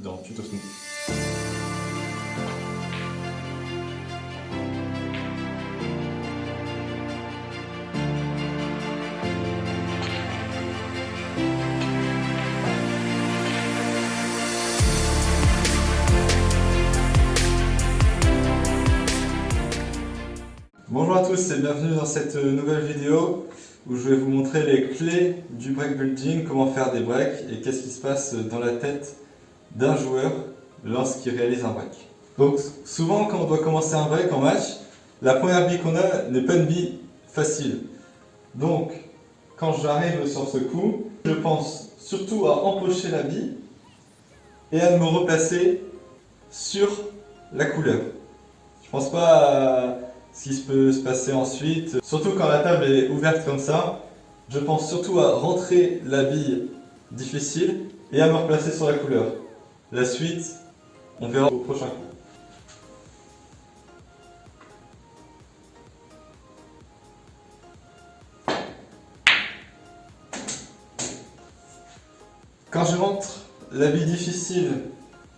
dans Tuto Smooth. Bonjour à tous et bienvenue dans cette nouvelle vidéo où je vais vous montrer les clés du break building, comment faire des breaks et qu'est-ce qui se passe dans la tête d'un joueur lorsqu'il réalise un break. Donc souvent quand on doit commencer un break en match, la première bille qu'on a n'est pas une bille facile. Donc quand j'arrive sur ce coup, je pense surtout à empocher la bille et à me replacer sur la couleur. Je pense pas à ce qui peut se passer ensuite, surtout quand la table est ouverte comme ça. Je pense surtout à rentrer la bille difficile et à me replacer sur la couleur. La suite, on verra au prochain coup. Quand je rentre la bille difficile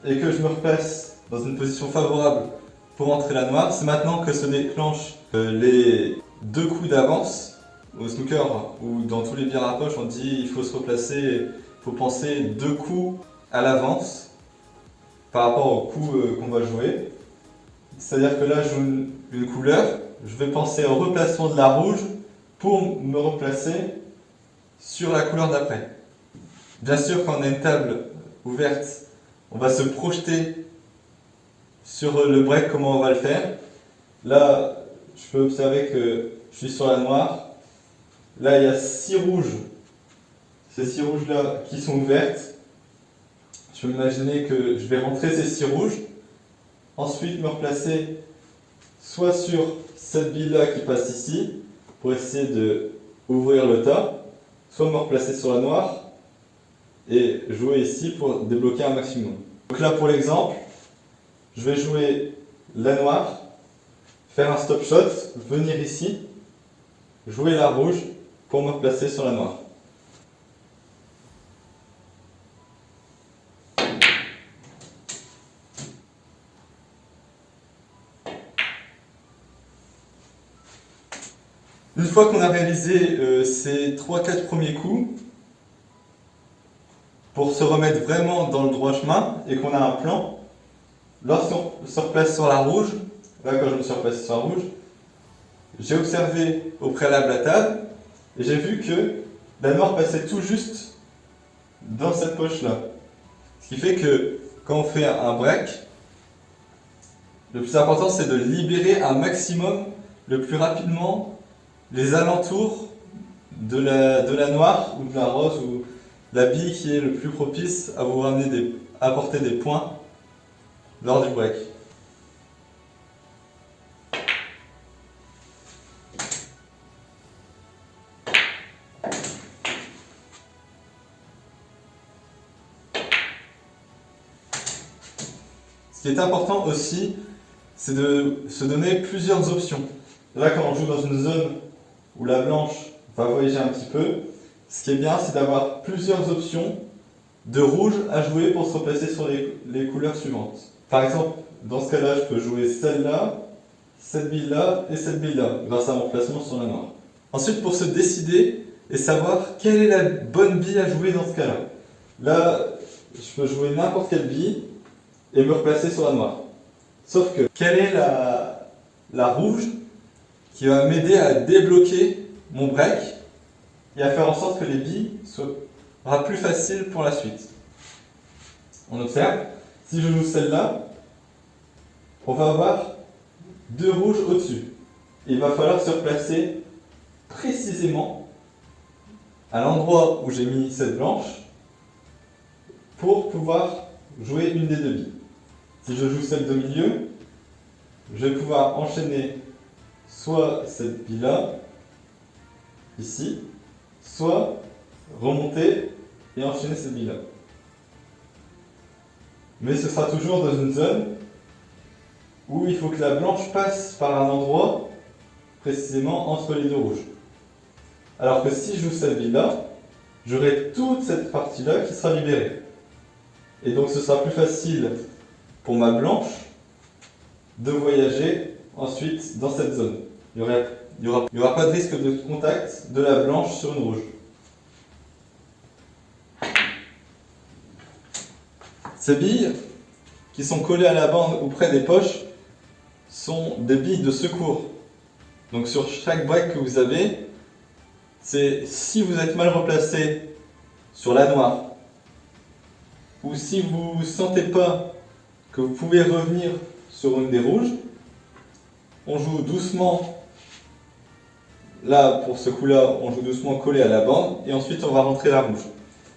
et que je me replace dans une position favorable pour entrer la noire, c'est maintenant que se déclenchent les deux coups d'avance. Au snooker ou dans tous les billards à poche, on dit il faut se replacer, il faut penser deux coups à l'avance par rapport au coup qu'on va jouer. C'est-à-dire que là, je joue une couleur, je vais penser au replacement de la rouge pour me replacer sur la couleur d'après. Bien sûr, quand on a une table ouverte, on va se projeter sur le break, comment on va le faire. Là, je peux observer que je suis sur la noire. Là, il y a 6 rouges. Ces 6 rouges-là qui sont ouvertes. Je peux imaginer que je vais rentrer ces 6 rouges. Ensuite, me replacer soit sur cette bille-là qui passe ici, pour essayer d'ouvrir le tas, soit me replacer sur la noire et jouer ici pour débloquer un maximum. Donc là, pour l'exemple, je vais jouer la noire, faire un stop shot, venir ici, jouer la rouge pour me replacer sur la noire. Une fois qu'on a réalisé ces 3-4 premiers coups, pour se remettre vraiment dans le droit chemin et qu'on a un plan, lorsqu'on se replace sur la rouge, là quand je me suis replacé sur la rouge, j'ai observé au préalable la table et j'ai vu que la noire passait tout juste dans cette poche-là. Ce qui fait que quand on fait un break, le plus important c'est de libérer un maximum, le plus rapidement, les alentours de la noire ou de la rose ou la bille qui est le plus propice à vous apporter des points lors du break. Ce qui est important aussi, c'est de se donner plusieurs options. Là, quand on joue dans une zone où la blanche va voyager un petit peu, ce qui est bien, c'est d'avoir plusieurs options de rouge à jouer pour se replacer sur les couleurs suivantes. Par exemple, dans ce cas-là, je peux jouer celle-là, cette bille-là et cette bille-là, grâce à mon placement sur la noire. Ensuite, pour se décider et savoir quelle est la bonne bille à jouer dans ce cas-là. Là, je peux jouer n'importe quelle bille et me replacer sur la noire. Sauf que, quelle est la rouge qui va m'aider à débloquer mon break et à faire en sorte que les billes soient plus faciles pour la suite. On observe, si je joue celle-là, on va avoir 2 rouges au-dessus. Il va falloir se replacer précisément à l'endroit où j'ai mis cette blanche pour pouvoir jouer une des 2 billes. Si je joue celle de milieu, je vais pouvoir enchaîner soit cette bille-là, ici, soit remonter et enchaîner cette bille-là. Mais ce sera toujours dans une zone où il faut que la blanche passe par un endroit précisément entre les 2 rouges. Alors que si je joue cette bille-là, j'aurai toute cette partie-là qui sera libérée. Et donc ce sera plus facile pour ma blanche de voyager ensuite dans cette zone. Il n'y aura pas de risque de contact de la blanche sur une rouge. Ces billes qui sont collées à la bande ou près des poches sont des billes de secours. Donc sur chaque break que vous avez, c'est si vous êtes mal replacé sur la noire, ou si vous ne sentez pas que vous pouvez revenir sur une des rouges, on joue doucement. Là, pour ce coup-là, on joue doucement collé à la bande, et ensuite on va rentrer la rouge.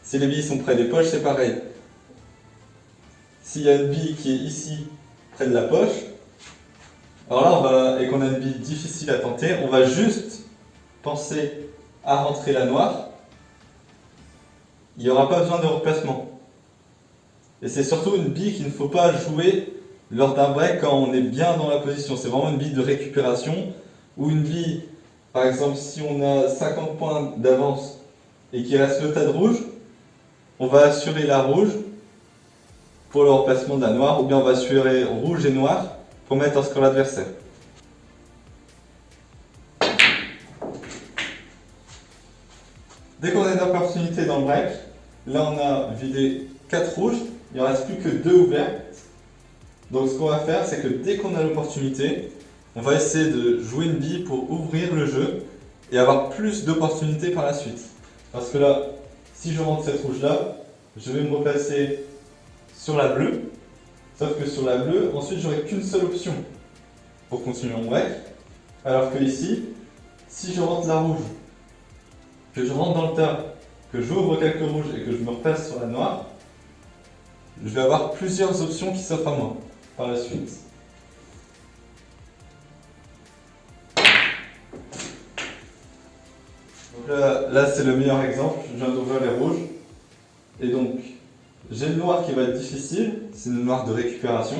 Si les billes sont près des poches, c'est pareil. S'il y a une bille qui est ici, près de la poche, alors là, et qu'on a une bille difficile à tenter, on va juste penser à rentrer la noire. Il n'y aura pas besoin de replacement. Et c'est surtout une bille qu'il ne faut pas jouer lors d'un break quand on est bien dans la position. C'est vraiment une bille de récupération, ou une bille, par exemple, si on a 50 points d'avance et qu'il reste le tas de rouge, on va assurer la rouge pour le remplacement de la noire, ou bien on va assurer rouge et noir pour mettre en score l'adversaire. Dès qu'on a une opportunité dans le break, là on a vidé 4 rouges, il ne reste plus que 2 ouvertes. Donc ce qu'on va faire, c'est que dès qu'on a l'opportunité, on va essayer de jouer une bille pour ouvrir le jeu et avoir plus d'opportunités par la suite. Parce que là, si je rentre cette rouge-là, je vais me replacer sur la bleue. Sauf que sur la bleue, ensuite j'aurai qu'une seule option pour continuer mon break. Alors que ici, si je rentre la rouge, que je rentre dans le tas, que j'ouvre quelques rouges et que je me replace sur la noire, je vais avoir plusieurs options qui s'offrent à moi par la suite. Donc là c'est le meilleur exemple, je viens d'ouvrir les rouges. Et donc, j'ai le noir qui va être difficile, c'est le noir de récupération.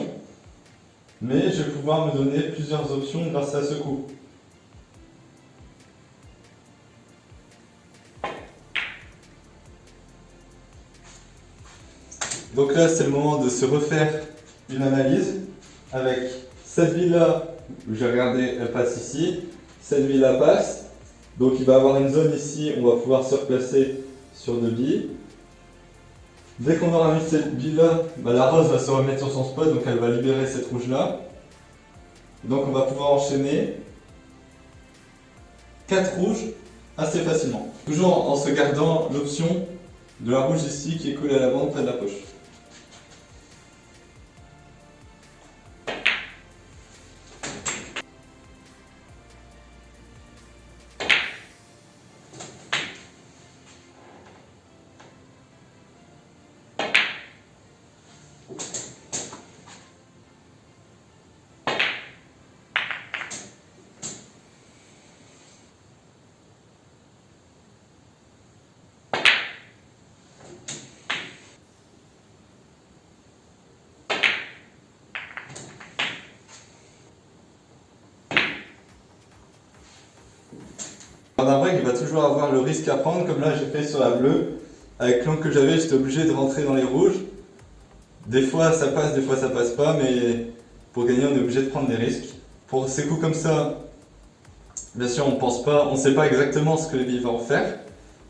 Mais je vais pouvoir me donner plusieurs options grâce à ce coup. Donc là, c'est le moment de se refaire une analyse avec cette bille-là, où j'ai regardé, elle passe ici. Cette bille-là passe. Donc il va y avoir une zone ici, on va pouvoir se replacer sur 2 billes. Dès qu'on aura mis cette bille-là, la rose va se remettre sur son spot, donc elle va libérer cette rouge-là. Donc on va pouvoir enchaîner 4 rouges assez facilement. Toujours en se gardant l'option de la rouge ici qui est collée à la bande près de la poche. Lors d'un break, il va toujours avoir le risque à prendre, comme là j'ai fait sur la bleue. Avec l'angle que j'avais, j'étais obligé de rentrer dans les rouges. Des fois ça passe, des fois ça passe pas, mais pour gagner on est obligé de prendre des risques. Pour ces coups comme ça, bien sûr on pense pas, on sait pas exactement ce que les billes vont faire,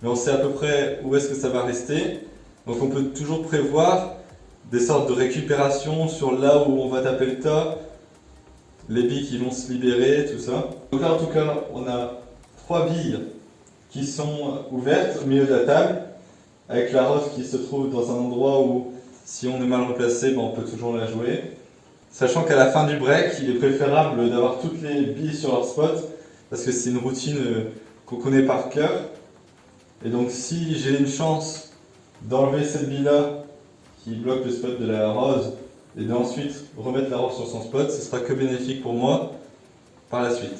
mais on sait à peu près où est-ce que ça va rester. Donc on peut toujours prévoir des sortes de récupération sur là où on va taper le tas, les billes qui vont se libérer, tout ça. Donc là en tout cas, on a 3 billes qui sont ouvertes au milieu de la table, avec la rose qui se trouve dans un endroit où, si on est mal replacé, on peut toujours la jouer. Sachant qu'à la fin du break, il est préférable d'avoir toutes les billes sur leur spot, parce que c'est une routine qu'on connaît par cœur. Et donc si j'ai une chance d'enlever cette bille-là, qui bloque le spot de la rose, et d'ensuite remettre la rose sur son spot, ce sera que bénéfique pour moi par la suite.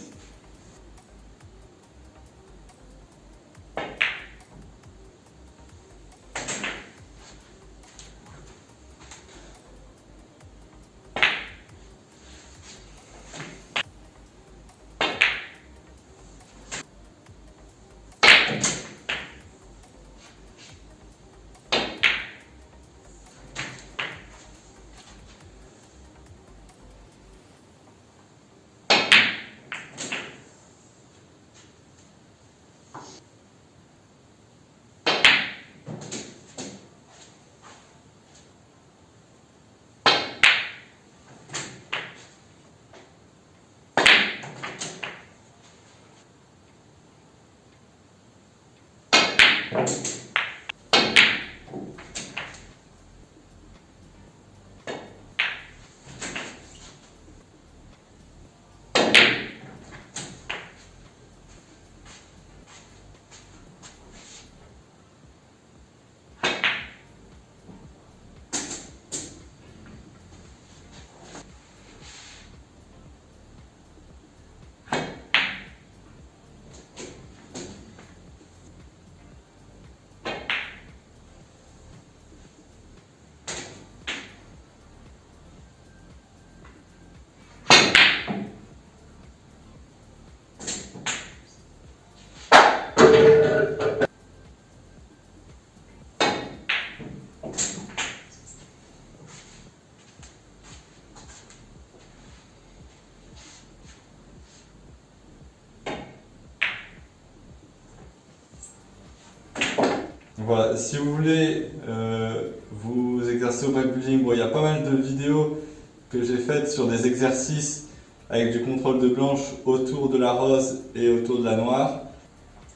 Voilà, si vous voulez vous exercer au breakbuilding, bon, il y a pas mal de vidéos que j'ai faites sur des exercices avec du contrôle de blanche autour de la rose et autour de la noire.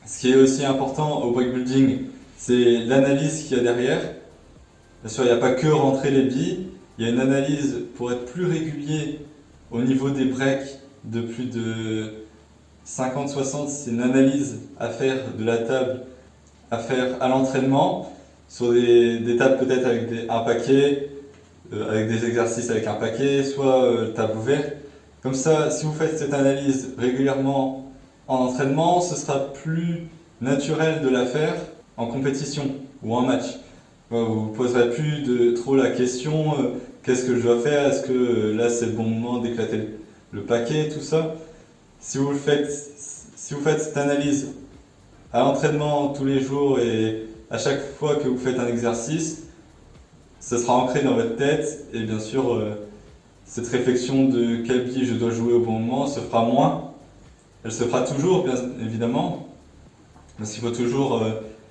Ce qui est aussi important au breakbuilding, c'est l'analyse qu'il y a derrière. Bien sûr, il n'y a pas que rentrer les billes, il y a une analyse pour être plus régulier au niveau des breaks de plus de 50-60, c'est une analyse à faire de la table, à faire à l'entraînement, sur des tables peut-être avec un paquet, avec des exercices avec un paquet, soit table ouverte. Comme ça, si vous faites cette analyse régulièrement en entraînement, ce sera plus naturel de la faire en compétition ou en match. Vous ne vous poserez plus trop la question qu'est-ce que je dois faire, est-ce que là c'est le bon moment d'éclater le paquet, tout ça. Si vous faites cette analyse à l'entraînement tous les jours et à chaque fois que vous faites un exercice, ça sera ancré dans votre tête et bien sûr cette réflexion de quelle bille je dois jouer au bon moment se fera moins. Elle se fera toujours bien évidemment, parce qu'il faut toujours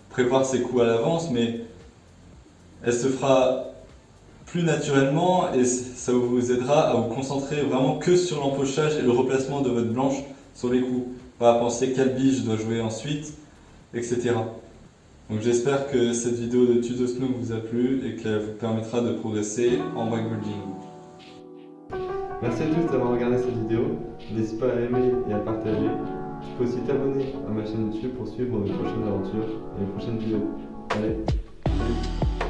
prévoir ses coups à l'avance, mais elle se fera plus naturellement et ça vous aidera à vous concentrer vraiment que sur l'empochage et le replacement de votre blanche sur les coups. Pas à penser quelle bille je dois jouer ensuite, etc. Donc j'espère que cette vidéo de tuto snook vous a plu et qu'elle vous permettra de progresser en breakbuilding. Merci à tous d'avoir regardé cette vidéo. N'hésite pas à aimer et à partager. Tu peux aussi t'abonner à ma chaîne YouTube pour suivre mes prochaines aventures et mes prochaines vidéos. Allez, salut!